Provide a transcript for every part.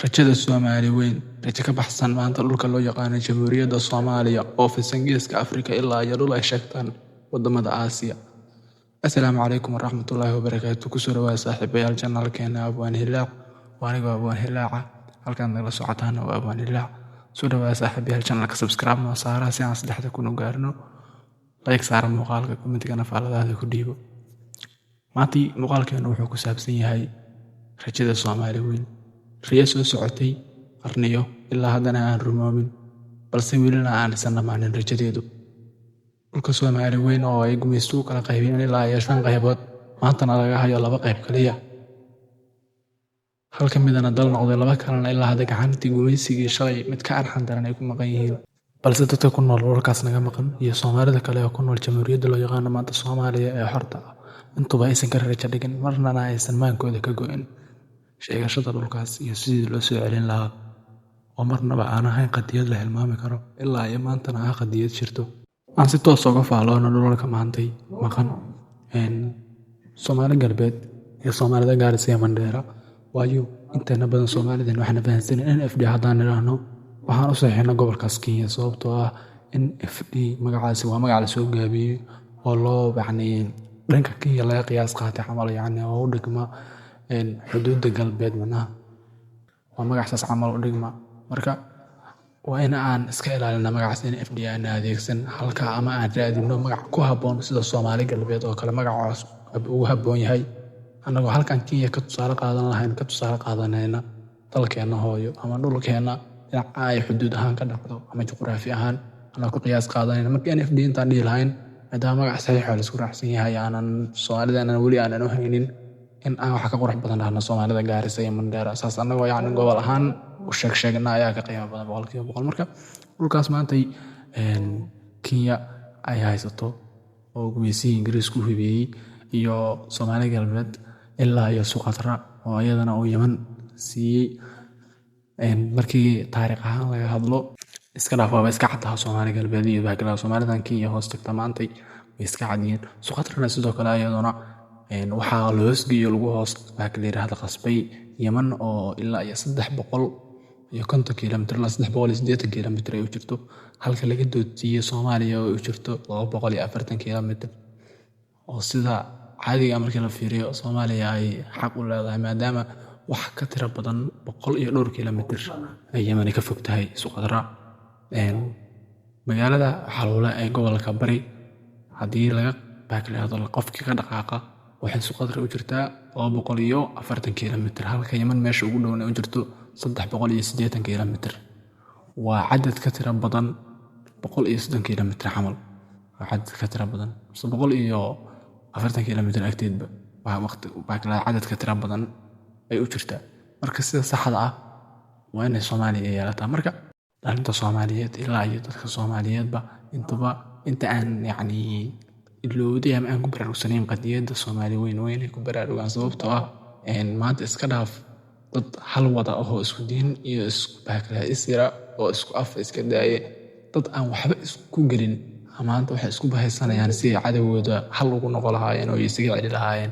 rajada Soomaali weyn rajo ka baxsan maanta dhulka loo yaqaan Jamhuuriyadda Soomaaliya oo fidsan Geeska Afrika ilaa iyo dhul ay sheegtaan wadamada Aasiya. Assalaamu calaykum waraxmatullaahi wabarakaatuh. Ku soo dhawaada saaxiibayaal channelkeena Abwaan Hilaac. Waaniga Abwaan Hilaaca halkaan nagala socotaan waa Abwaan Hilaac. Soo dhawaada saaxiibayaal channelka subscribe noo saara si aan 3 kun u gaarno. Like saara muuqaalka commentigana faaladaada ku dhiibo. Maantii muuqaalkeenu wuxuu ku saabsan yahay rajada Soomaali weyn. Riyo soo socotay qarniyo ilaa haddana aan rumoomin balse welina aan isan dhamaanin rajadeedu. Dhulka Soomaali weyn oo ay gumaystu kala qaybiyeen ilaa 5 qaybood maantana laga hayo 2 qayb kaliya. Halka midana dal noqday 2 kalena ilaa hadda gacantii gumaysigii shalay mid ka arxan daran ay ku maqan yihiin. Balse dadka ku nool dhulkaas naga maqan iyo Soomaalida kale oo ku nool Jamhuuriyadda loo yaqaan maanta Soomaaliya ee xorta ah intuba aysan ka rajo dhigin marna aysan maankooda ka go'in sheegashada dhulkaas iyo sidii loo soo celin lahaa oo marnaba aan ahayn qadiyad la hilmaami karo ilaa iyo maantana ah qadiyad jirto. Aan si toos uga faaloona dhulka maantay maqan Soomaali galbeed iyo Soomaalida Gaarisa iyo Mandheera waayo inteena badan Soomaalidan waxaan fahansanay in FD haddaan niraahno waxaan u saxiixnaa gobolkaas Kenya sababtoo ah in FD magacaasi waa magac la soo gaabiyey oo loo dhanka Kenya laga qiyaas qaatay camal oo u dhigma xuduudda galbeed manaha waa magacaas camal u dhigma marka waa in aan iska ilaalina magacaas in FD aan adeegsan halka ama aan raadino magac ku habboon sida Soomaali galbeed oo kale magacaas ugu habboon yahay annagoo halkan Kenya ka tusaale qaadan lahayn ka tusaale qaadanayna dalkeena hooyo ama dhulkeena dhinaca ay xuduud ahaan ka dhacdo ama juqraafi ahaan anagoo ku qiyaas qaadanayna marka in FD intaan dhihi lahayn maadaama magac saxiix ah la isku raacsan yahay aanan Soomaalida weli aanan u haynin in aan wax ka qurux badan dhahno Soomaalida Gaarisa iyo Mandheera saas annagoo gobol ahaan u sheegna ayaa ka qiimo badan 100% marka dhulkaas maantay Kenya ay haysato oo gumaysigii Ingiriisku hubiyey iyo Soomaali galbeed ilaa iyo Suqatra oo iyadana uu Yemen siiyey markii taariikh ahaan laga hadlo iska dhaafaba iska caddaha Soomaali galbeed iyo background Soomaalidan Kenya hoos tagta maantay way iska cadiyeen Suqatrana sidoo kale iyaduna waxaa loo hoosgeeyo lagu hoos baakaleeraha qasbay Yemen oo ilaa iyo 350 kilomitir ilaa 380 kilomitir ay u jirto halka laga doodsiiyey Soomaaliya oo u jirto 240 kilomitir oo sida caadiga markii la fiiriyo Soomaaliya ay xaq u leedahay maadaama wax ka tiro badan 100 iyo dhowr kilomitir ay Yemen ka fog tahay Suqatra magaalada xaluula ee gobolka Bari haddii laga baakaleedo qofkii ka dhaqaaqa waxay Suqatra u jirtaa 240 kilomitir halka Yemen meesha ugu dhow u jirto 380 kilomitir waa cadad ka tiro badan 130 kilomitir camal waa cadad ka tiro badan 140 kilomitir agteedba waa waqti baakaleedo cadad ka tiro badan ay u jirtaa marka sida saxda ah waa in Soomaaliya ay yeelataa marka dhalinta Soomaaliyeed ilaa iyo dadka Soomaaliyeedba inta aan ilowday ama aan ku baraarugsanayn qadiyadda Soomaali weyn ay ku baraarugaan sababtoo ah maanta iska dhaaf dad hal wada oo isku diin iyo isku baakaleedo isira oo isku af iska daaye dad aan waxba isku gelin maanta waxay isku bahaysanayaan si ay cadawgooda hal ugu noqon lahaayeen oo isaga celi lahaayeen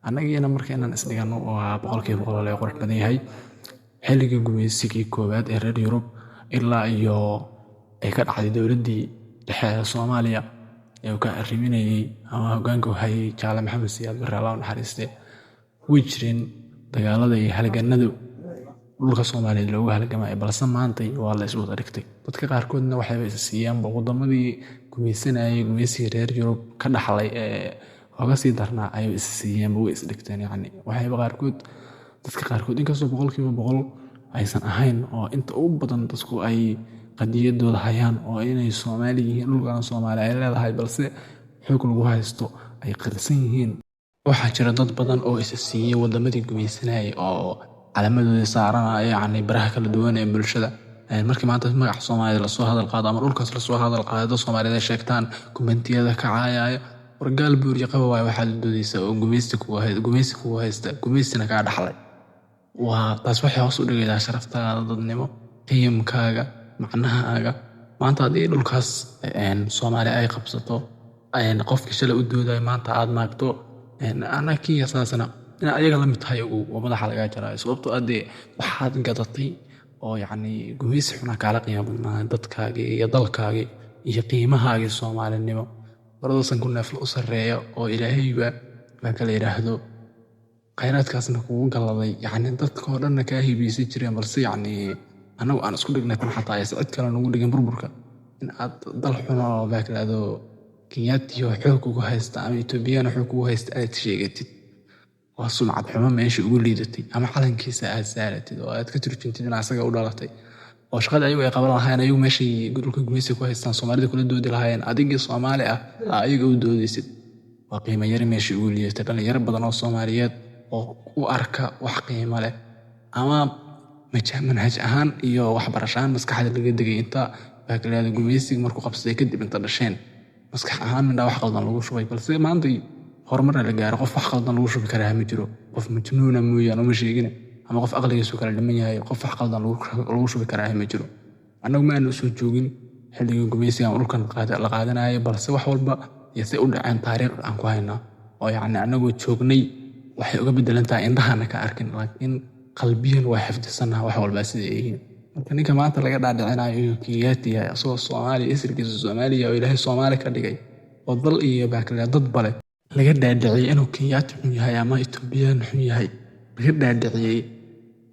annagiina markeenan isdhigano waa 100% loo qurux badan yahay xilligii gumaysigii koowaad ee reer Yurub ilaa iyo ay ka dhacday dowladdii dhexe ee Soomaaliya ee ka arriminayay ama hoggaanka hayay Jaale Maxamed Siyaad Barre Allah naxariiste way jireen dagaalada iyo halganadu dhulka Soomaaliyeed loogu halgamay balse maanta waa la isku dhigtay dadka qaarkoodna waxay siiyeen wadamadii gumaysigii reer Yurub ka dhaxlay ee uga sii darnaa ay siiyeen way isdhigteen waxay dadka qaarkood inkastoo 100% aysan ahayn oo inta ugu badan dadku ay qadiyadooda hayaan oo inay Soomaali yihiin dhulkan Soomaali ay leedahay balse xoog lagu haysto ay qirsan yihiin waxaa jira dad badan oo is siiyay wadamadii gumaysanayay oo calaamadooda saaranaya baraha kala duwan ee bulshada markii maanta magac Soomaali la soo hadal qaado ama dhulkaas la soo hadal qaado Soomaalida sheegtaan kumentiyada ka caayaya wargaal buuriye qaba waxa la doodaysa oo gumaysi ku haysta gumaysina ka dhaxlay waa taas waxay hoos u dhigaysaa sharaftaada dadnimo qiimkaaga macnahaaga maanta haddii dhulkaas Soomaali ay qabsato qofkii shalay u dooday maanta aad maagto ana Kenya saasana inaad ayaga la mid tahay oo madaxa lagaa jaraayo sababtoo ah dee waxaad gadatay oo yacni gumaysi xunaa kaala qiimo badnaa dadkaagii iyo dalkaagii iyo qiimahaagii soomaalinimo baradoosan ku neefla u sarreeya oo ilaahayba baa kala yidhaahdo khayraadkaasna kugu galladay yacni dadkoo dhanna kaa hibaysan jireen balse yacni annagu aan isku dhignay tan xataa aysan cid kale nugu dhigin burburka in aad dal xuno oo baa kala yidhaahdo kenyaatiyo xoog kugu haysta ama etoobiyana xoog kugu haysta aad sheegatid waa sumcad xumo meesha ugu liidatay ama calankiisa aad saaratid oo aad ka turjuntid in asaga u dhalatay oo shaqada ayagu ay qaban lahaayeen ayagu meeshay dhulka gumaysiga ku haystaan soomaalida kula doodi lahaayeen adigii soomaali ah ayaga u doodaysid waa qiimo yari meeshay ugu liidatay dhalinyaro badan oo soomaaliyeed oo u arka wax qiimo leh ama manhaj ahaan iyo waxbarasho ahaan maskaxda laga degay inta baa kala yidhaahdo gumaysiga markuu qabsaday kadib inta dhasheen maskax ahaan mindhaa wax qaldan lagu shubay balse maanta horumarna la gaaro qof wax qaldan lagu shubi karaa ma jiro qof majnuuna mooyaan uma sheegine ama qof aqligiisu kala dhiman yahay qof wax qaldan lagu shubi karaa ma jiro annagu ma aanu soo joogin xilligii gumaysiga aan dhulkan la qaadanayay balse wax walba iyo say u dhaceen taariikh aan ku haynaa oo yacni annagoo joognay waxay uga beddelan tahay indhahana ka arkin laakiin qalbiyan waa xifdisannaha wax walbaa sida ay yihiin marka ninka maanta laga dhaadhicinayo inuu kenyaati yahay asagoo soomaaliya isirkiisa soomaaliya oo ilaahay soomaali ka dhigay oo dal iyo baakale dad bale laga dhaadhiciyey inuu kenyaati xun yahay ama etoobiyaan xun yahay laga dhaadhiciyey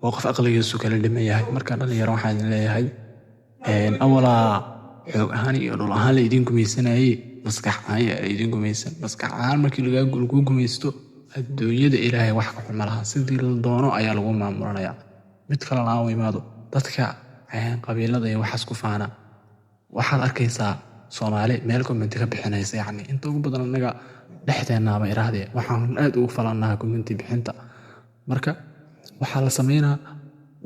oo qof aqligiisu kala dhiman yahay marka dhalinyaro waxaan idin leeyahay awalaa xoog ahaan iyo dhul ahaan la idin gumaysanayey maskax ahaan yaa la idin gumaysan maskax ahaan markii lagu gumaysto adduunyada ilaahay wax ka xuma laha sidii la doono ayaa lagu maamulanayaa mid kalena aan u imaado dadka qabiilada iyo waxaas ku faana waxaad arkaysaa soomaali meel commenti ka bixinaysa yacni inta ugu badan annaga dhexdeennaaba iraahdee waxaan aad ugu falannaha commenti bixinta marka waxaa la samaynaa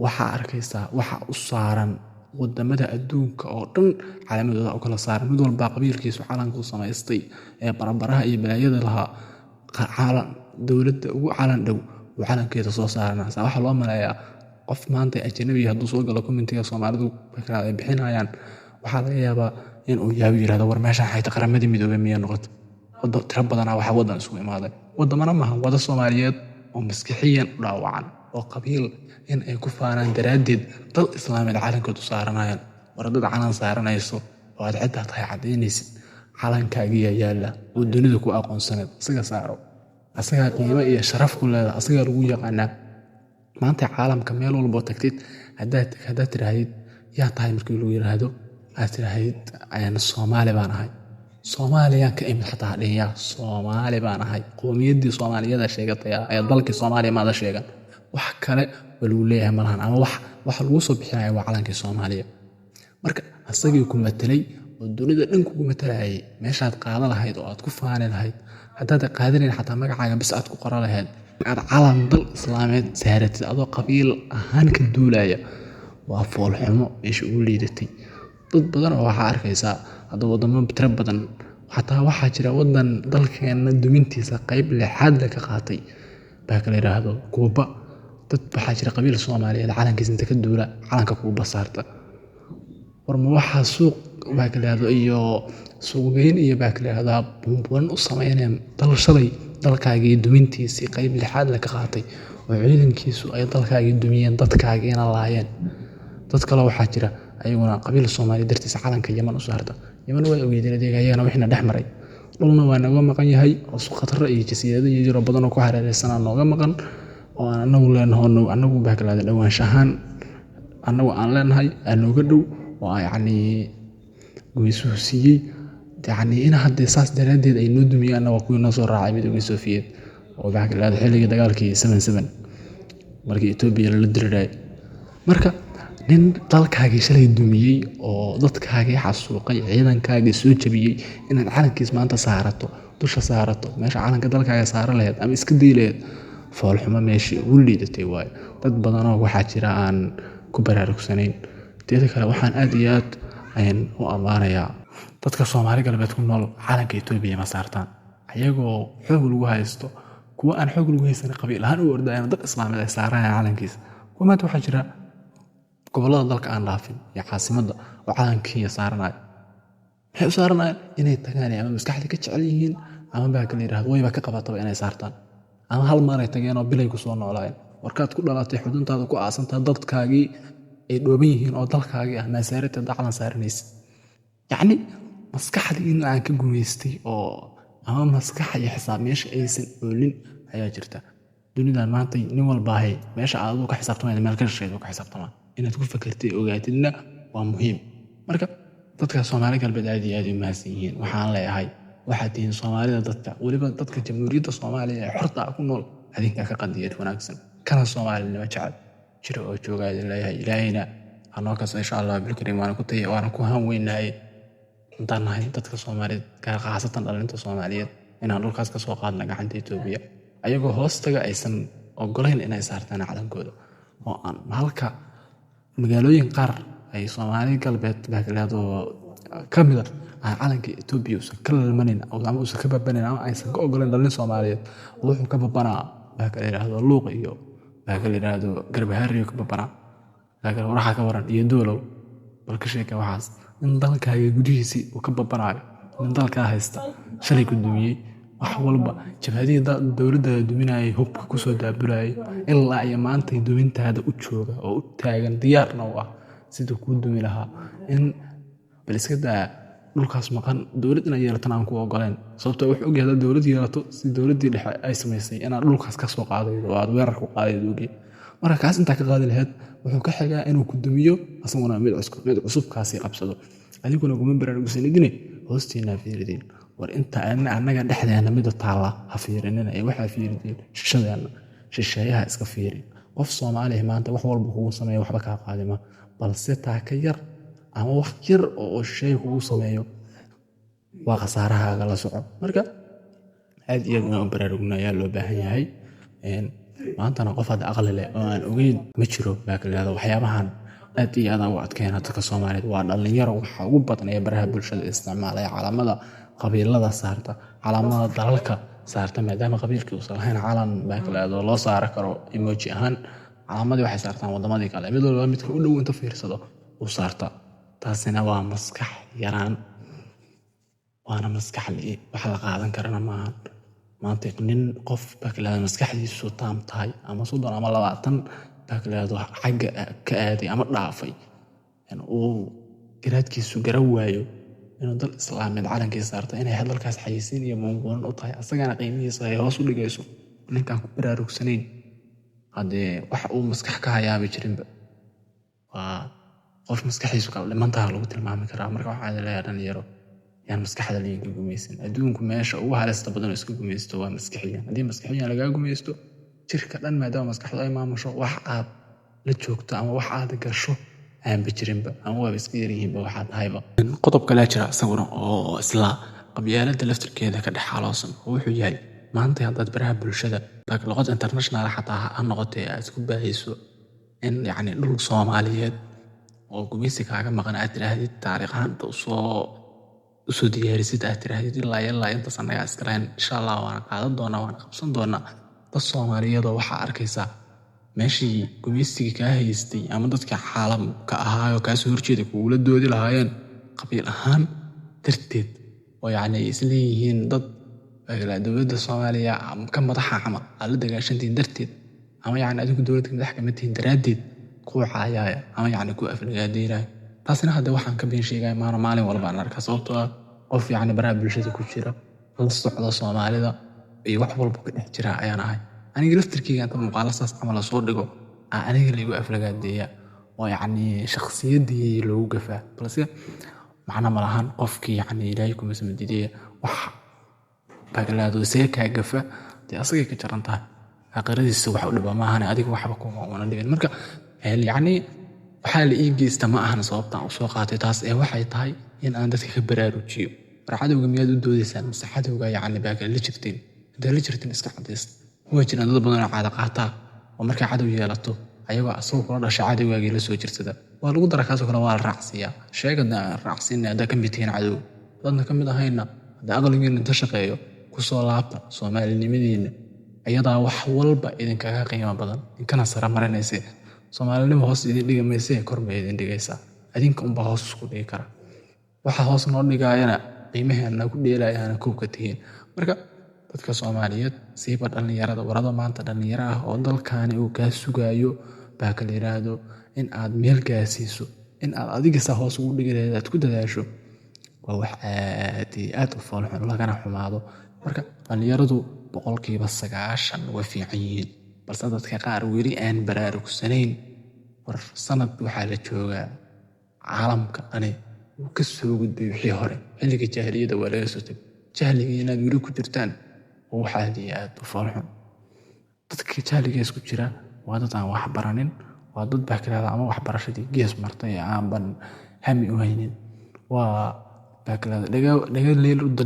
waxaa arkaysaa waxa u saaran wadamada adduunka oo dhan calaamadooda u kala saaran mid walbaa qabiilkiisu calanku samaystay ee barabaraha iyo balaayada lahaa dowladda ugu calan dhow uu calankeeda soo saaranaysa waxaa loo maleeyaa qof maanta ajnabiga hadduu soo galo commentiga soomaalidu ay bixinayaan waxaa laga yaabaa inuu yaabi yidhahdo war meeshaan xayta qaramadii midoobay miya noqoto tiro badanaa waxaa waddan isugu imaaday waddamana maaha wada soomaaliyeed oo maskixiyan u dhaawacan oo qabiil in ay ku faanaan daraaddeed dal islaameed calankood u saaranayaan war dad calan saaranayso oo aad ciddaa tahay caddaynaysid calankaagiyaa yaalla oo dunida ku aqoonsaneed isaga saaro asagaa qiimo iyo sharaf ku leedaha asagaa lagu yaqaanaa maanta caalamka meel walboo tagtid haddaad tidhaahdid yaa tahay markii lagu yidhaahdo aad tidhaahdid soomaali baan ahay soomaaliyaan ka imid xataa dhinya soomaali baan ahay qowmiyaddii soomaaliyada sheegatay ee dalkii soomaaliya maada sheegan wax kale waa lagu leeyahay malahan ama waxa lagu soo bixinaya waa calankii soomaaliya marka asagii ku matelay oo dunida dhan kugu matalayay meeshaad qaada lahayd oo aad ku faani lahayd haddaad qaadanayn xataa magacaaga bis aad ku qora lahayd aad calan dal islaameed saaratid adoo qabiil ahaan ka duulaya waa foolxumo meesha ugu liidatay dad badan oo waxaa arkaysaa hadda waddamo tiro badan xataa waxaa jira waddan dalkeenna dumintiisa qayb lixaad le ka qaatay baa kala yidhaahdo kuuba dad waxaa jira qabiil soomaaliyeed calankiisa inta ka duula calanka kuuba saarta warma waxaa suuq baa kala yidhaahdo iyo suuqgeyn iyo baa kala yidhahdaa buunbuunan u samaynayaan dal shalay dalkaagii dumintiisii qayb lixaad le ka qaatay oo ciidankiisu ay dalkaagii dumiyeen dadkaagiina laayeen dad kale waxaa jira ayaguna qabiil soomaaliya dartiisa calanka yaman u saarta yaman waa ogeydeen adeega ayagana wixina dhex maray dhulna waa nooga maqan yahay oo khataro iyo jasiirado iyo jiro badan oo ku hareeraysanaa nooga maqan oo aan anagu leenaho anagu baa kala yidhahdo dhowaanshahaan annagu aan leenahay aan nooga dhow oo yacni gumaysuhu siiyey yacni in haddee saas daraaddeed ay noo dumiyaanna waa kuwii noo soo raacay midowgii Soofiyeed oo baa kala yidhahdo xilligii dagaalkii 77 markii Ethiopia la diriray marka nin dalkaagii shalay dumiyey oo dadkaagii xasuuqay ciidankaagii soo jabiyey inaad calankiis maanta saarato dusha saarato meesha calanka dalkaaga saara lahayd ama iska day lahayd foolxumo meeshii ugu liidatay waayo dad badanoo waxaa jira aan ku baraarugsanayn teeda kale waxaan aad iyo aad ayaan u ammaanayaa dadka Soomaali galbeed ku nool calanka Ethiopia ma saartaan ayagoo xoog lagu haysto kuwa aan xoog lagu haysan qabiil ahaan u ordayaan dad islaameed ay saarayaan calankiis kuwa maanta waxaa jira gobollada dalka aan dhaafin iyo caasimadda oo calankii saaranayo waxay u saaranayaan inay tagaan ama maskaxda ka jecel yihiin ama baa kala yidhaahdo wayba ka qabataba inay saartaan ama hal mar ay tageen oo bilay ku soo noolaayeen warkaad ku dhalatay xuduntaada ku aasantaa dadkaagii ay dhooban yihiin oo dalkaagii ah maasaarata daclan saaranaysa yacni maskaxdii in aan ka gumaystay oo ama maskax iyo xisaab meesha aysan oolin ayaa jirta dunidan maanta nin walbaahay meesha aad ugu ka xisaabtamayna meel ka shisheeya ka xisaabtamaa inaad ku fakartay ogaatidna waa muhiim marka dadka Soomaali galbeed aad iyo aad u mahadsan yihiin waxaan leeyahay waxaad tihiin Soomaalida dadka waliba dadka jamhuuriyadda Soomaaliya ee xorta ku nool adinka ka qadiyad wanaagsan kana Soomaalinimo jecel jiro oo jooga leeyahay ilaahayna anoo kaas insha Allah bil kareem waana ku haan weynahay intaan nahay dadka Soomaaliyeed gaar khaasatan dhalinta Soomaaliyeed inaan dhulkaas ka soo qaadna gacanta Itoobiya ayagoo hoostaga aysan ogolayn inay saartaan calankooda oo aan halka magaalooyin qaar ay Soomaali galbeed baakalaado kamid ah calanka Itoobiya uusan ka lalmanin ama uusan ka babanin ama aysan ka ogolayn dhalin Soomaaliyeed wuxuu ka babanaa baakalaado luuq iyo baakalaado garbahaariyo ka babanaa laakiin waxa ka waran iyo doolow balka sheeka waxaas in dalkaaga gudihiisii uu ka babanaayo in dalkaa haysta shalay ku dumiyey wax walba jabhadii dowladda duminayay hubka ku soo daabulayay ilaa ay maanta dumintaada u jooga oo u taagan diyaarna u ah sidoo ku dumi lahaa in bal iska daa dhulkaas maqan dowlad inay yeelataan aan ku ogolayn sababtoo wax og yahay dowlad yeelato si dowladii dhexe ay sameysay in dhulkaas ka soo qaaday oo aad weerar ku qaaday doogii marka kaas inta ka qaadi lahayd wuxuu ka xigaa inuu ku dumiyo asaguna mid cusub kaasi qabsado adiguna kuma baraarugsanidine hoosteena fiiridin war inta anaga dhexdeena mid taala ha fiirinina ay waxa fiiridin shishadeena shisheeyaha iska fiirin qof Soomaali maanta wax walba kugu sameeyo waxba ka qaadima balse taa ka yar ama wax yar oo shay kugu sameeyo waa khasaaraha la soco marka aad iyo aad baraarugnaaya loo baahan yahay maantana qof hada aqal leh oo aan ogeyn ma jiro baakalaada waxyaabahan aad iyo aad u adkeena dadka Soomaaliyeed waa dhalinyaro waxa ugu badan ee baraha bulshada isticmaalaya calaamada qabiilada saarta calaamada dalalka saarta maadaama qabiilkii uu salahayn calan baakalaado loo saar karo emoji ahaan calaamadii waxay saartaan wadamadii kale mid walba midka u dhow inta fiirsado uu saarta taasina waa maskax yaraan waana maskax leh wax la qaadan karana maaha maanta nin qof baakalaado maskaxdiisu taam tahay ama 30 ama 20 baakalaado xagga ka aaday ama dhaafay uu garaadkiisu garan waayo inuu dal islaameed calankiisa saarta inay hadalkaas xayisiin iyo muungoon u tahay asagana qiimihiisa ay hoos u dhigayso ninkaan ku baraarugsanayn hadee wax uu maskax ka hayaaba jirinba waa qof maskaxiisu kala dhimantaha lagu tilmaami karaa marka waxaa leeyahay dhalinyaro yaan maskaxda leeyahay gumaysan adduunku meesha ugu halista badan oo iska gumaysto waa maskaxiyan haddii maskaxiyan laga gumaysto jirka dhan maadaama maskaxdu ay maamusho wax aad la joogto ama wax aad gasho aan bijirinba ama waa iska yaryihiinba waxaad hayba qodob kale jira asaguna oo isla qabyaalada laftirkeeda ka dhaxaloosan wuxuu yahay maanta haddaad baraha bulshada luqad international xataa ha noqotay aad ku baahayso in yacni dhul Soomaaliyeed oo gumaysi kaaga maqan aad tirahdid taariikh ahaan usoo diyaarisid aad tirahdid ilaa inta sanaga iskarayn insha Allah waan qaadan doonaa waan qabsan doonaa dad Soomaaliyeed oo waxa arkaysaa meeshii gumaysiga ka haystay ama dadka caalamka ahaayo ka soo horjeeday kuula doodi lahaayeen qabiil ahaan darteed oo yacni isleeyihiin dad dowladda Soomaaliya ka madaxa camal la dagaashantiin darteed ama yacni adigu dowladda madax ka mid tihiin daraadeed ku caayaya ama yacni ku aflagaadeynaya taasina hadda waxaan ka been sheegay maalin walba aan arkaa sababtoo ah qof yacni baraha bulshada ku jira la socda Soomaalida iyo wax walba ka dhex jira ayaan ahay aniga laftirkeyga inta muuqaalasaas camal soo dhigo aniga la igu aflagaadeeya oo yacni shakhsiyadii loogu gafaa balse macna ma lahan qofkii yacni ilaahay kuma samadiidaya wax baakalaado isaga kaa gafa dee asagay ka jaran tahay aqradiisa wax u dhiba maahan adiga waxba kuma una dhibin marka yacni waxaa la ii geysta ma ahan sababtaan u soo qaatay taas ee waxay tahay in aan dadka ka baraarujiyo war cadowga miyaad u doodaysaan mise cadowga yacni baakala la jirteen haddaa la jirteen iska cadaysta waa jiraan dad badan oo caada qaataa oo markay cadow yeelato ayagoo asagoo kula dhashay cadowgaagii la soo jirsada waa lagu dara kaasoo kale waa la raacsiiyaa sheegadna raacsiina haddaa ka mid tihiin cadow dadna ka mid ahayna haddaa aqligiina inta shaqeeyo ku soo laabta Soomaalinimadiina ayadaa wax walba idinkaga qiimo badan inkana sara marinaysa Soomaalinimo hoos idin dhigamaysa kor ma idin dhigaysaa adinka unba hoos isku dhigi kara waxa hoos noo dhigaayana qiimaheena ku dheelaayana koob ka tihiin marka dadka Soomaaliyeed siiba dhalinyarada warado maanta dhalinyaro ah oo dalkaani uu kaa sugayo baa kala yiraahdo in aad meel gaarsiiso in aad adiga saa hoos ugu dhigi lahayd aad ku dadaasho waa wax aad iyo aad u fool xun lagana xumaado. Marka dhalinyaradu 90% way fiican yihiin balse dadka qaar weli aan baraarugsanayn. War sanad waxaa la joogaa caalamka uu ka soo gudbay wixii hore xilliga jaahiliyadda waa laga soo tagay. Jahliga inaad weli ku jirtaan waa wax aad iyo aad u fool xun. Dadka jahliga isku jira waa dad aan wax baranin, waa dad baakalaada ama waxbarashadii gees martay aanban hami u haynin. Waa baakalaada dhaga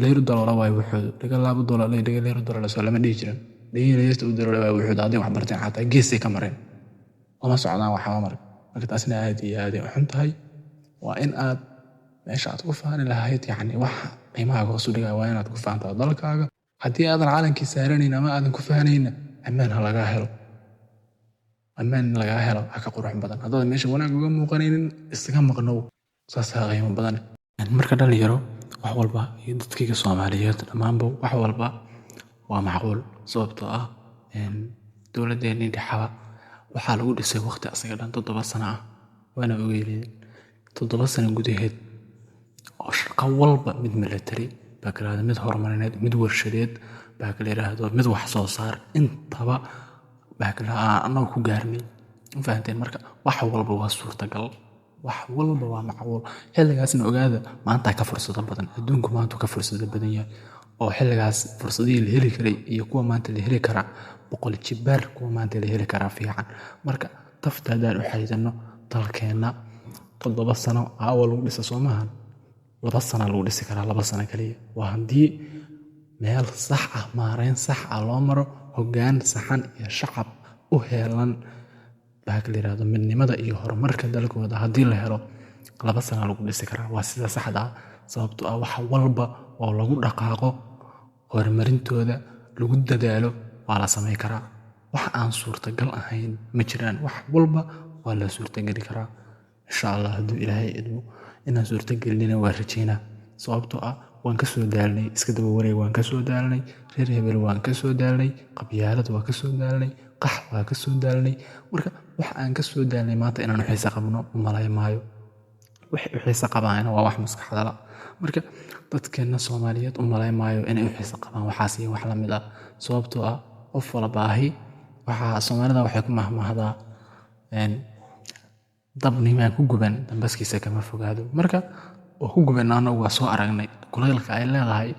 leeru daloola waay wuxuu dhaga laabo daloola dhaga leeru daloola soo lama dhihi jirin. Dhaga leeru daloola waay wuxuu daaday wax bartay xataa geesay ka mareen oo ma socdaan waxa mar. Marka taasina aad iyo aad u xun tahay. Waa in aad meesha aad ku faani lahayd wax qiimahaaga hoos u dhigay waa inaad ku faantaa dalkaaga. Haddii aadan calankii saaranayn ama aadan ku faanayna ammaan ha laga helo. Ammaan laga helo ha ka qurux badan. Haddaad meesha wanaag uga muuqanaynin iskaga maqnow saas qiimo badan. Marka dhalinyaro wax walba iyo dadkayga Soomaaliyeed dhammaanba wax walba waa macquul sababtoo ah dowladdeennii dhaxaba waxaa lagu dhisay waqti asaga dhan 7 sano ah waana ogeeyeen 7 sano gudaheed oo shaqo walba mid military baakalaada mid horumarineed mid warshadeed baakalaada mid wax soo saar intaba baakalaada annagu ku gaarnay fahanteen. Marka wax walba waa suurtagal wax walba waa macquul. Xilligaasna ogaada maanta ka fursado badan adduunku maanta ka fursado badan yahay oo xilligaas fursadii la heli karay iyo kuwa maanta la heli karaa 100 jibaar kuwa maanta la heli karaa fiican. Marka taftaadaan u xaydano dalkeena 7 sano awal lagu dhisa Soomaaliya 2 sano lagu dhisi karaa 2 sano kaliya waa haddii meel sax ah maarayn sax ah loo maro hoggaan saxan iyo shacab u heelan baakalaada midnimada iyo horumarka dalkooda haddii la helo 2 sano lagu dhisi karaa waa sida saxda ah sababtoo ah wax walba oo lagu dhaqaaqo horumarintooda lagu dadaalo waa la sameyn karaa. Wax aan suurtagal ahayn ma jiraan wax walba waa la suurtagali karaa insha Allah hadduu Ilaahay idmo inaan suurtagelina waa rajaynaa sababtoo ah waan ka soo daalnay iska daba wareeg waan ka soo daalnay reer hebel waan ka soo daalnay qabyaalad waan ka soo daalnay qax waan ka soo daalnay. Marka wax aan ka soo daalnay maanta inaan xiisa qabno malay maayo wixii xiisa qabaana waa wax maskaxda la. Marka dadkeena Soomaaliyeed malay maayo inay xiisa qabaan waxaas iyo wax la mid ah sababtoo ah qof wala baahi waxa Soomaalida waxay ku mahmahdaa dabnimaan ku guban dambaskiisa kama fogaado. Marka oo ku guban anagu waa soo aragnay kulaylka ay leedahay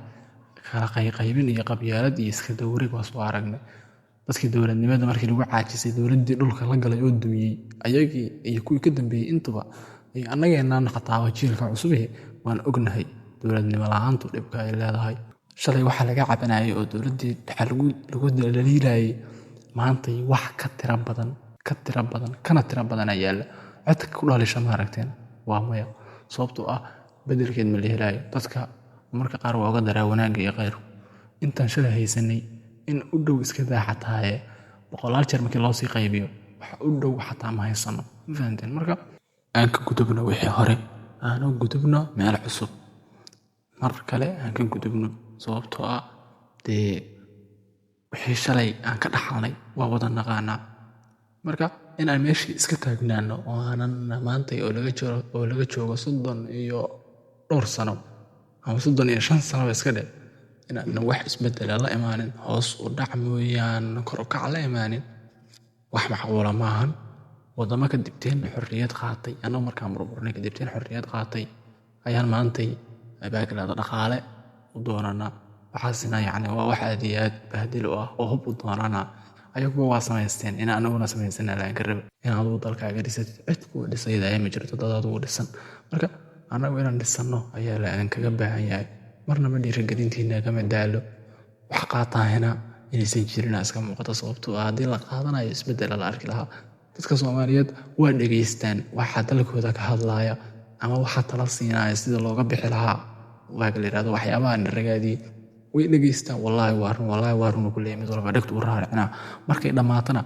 kala qaybin iyo qabyaalad iyo iska dawriga waa soo aragnay. Dadkii dowladnimada markii lagu caajisay dowladdii dhulka la galay oo dumiyay ayagii iyo kuwii ka dambeeyay intuba ay anageenna naqataaba jiilka cusub waan ognahay dowladnimo la'aantu dhibka ay leedahay. Shalay waxa laga cabanayay oo dowladdii dhaxal lagu daliilayay maanta wax ka tira badan kana tira badan ayaa la codka ku dhalisha ma aragteen waa maya sababtoo ah bedelkeed ma la helayo. Dadka marka qaar waa uga daraa wanaagga iyo khayr intaan shalay haysanay in u dhow iska daaxataaye 100 jeer markii loo sii qaybiyo wax u dhow xataa ma haysano fahanteen. Marka aan ka gudubno wixii hore aan u gudubno meel cusub mar kale aan ka gudubno sababtoo ah wixii shalay aan ka dhaxalnay waa wada naqaanaa. Marka in aan meeshii iska taagnaano oo aanan maanta oo laga joogo 30 iyo dhowr sano ama 35 sano iska dhe inaan wax isbedel la imaanin hoos u dhac mooyaan kor u kac la imaanin wax macquul maahan. Wadamo ka dibteen xorriyad qaatay anoo markaan burburnay ka dibteen xorriyad qaatay ayaan maantay baakalaada dhaqaale u doonana waxaasina waa wax aad iyo aad bahdil u ah oo hub u doonana ayagu waa samaysteen in anaguna samaysana la garab in aad dalkaaga dhisatid cid ku dhisayda ay ma jirto dad aad ugu dhisan. Marka anagu inaan dhisano ayaa la kaga baahan yahay marna ma dhiirigelintiina kama daalo wax qaataahina inaysan jirin iska muuqato sababtoo ah haddii la qaadanayo isbedel la arki lahaa. Dadka Soomaaliyeed waa dhageystaan waxa dalkooda ka hadlaya ama waxa tala siinaya sida looga bixi lahaa baakalaada waxyaabaha ragaadii way dhageystaan wallahi waa run ku leeyahay mid walba dhagtu u raaricina markay dhamaatana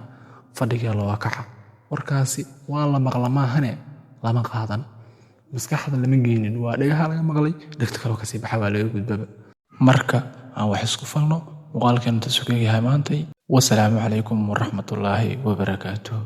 fadhiga loo kaca warkaasi waa la maqla maahane lama qaadan maskaxda lama geenin waa dhagaha laga maqlay dhagta kale ka sii baxa waa laga gudbaba. Marka aan wax isku falno muuqaalkan intaas uu ka yahay maantay. Wassalaamu calaykum waraxmatullaahi wabarakaatuh.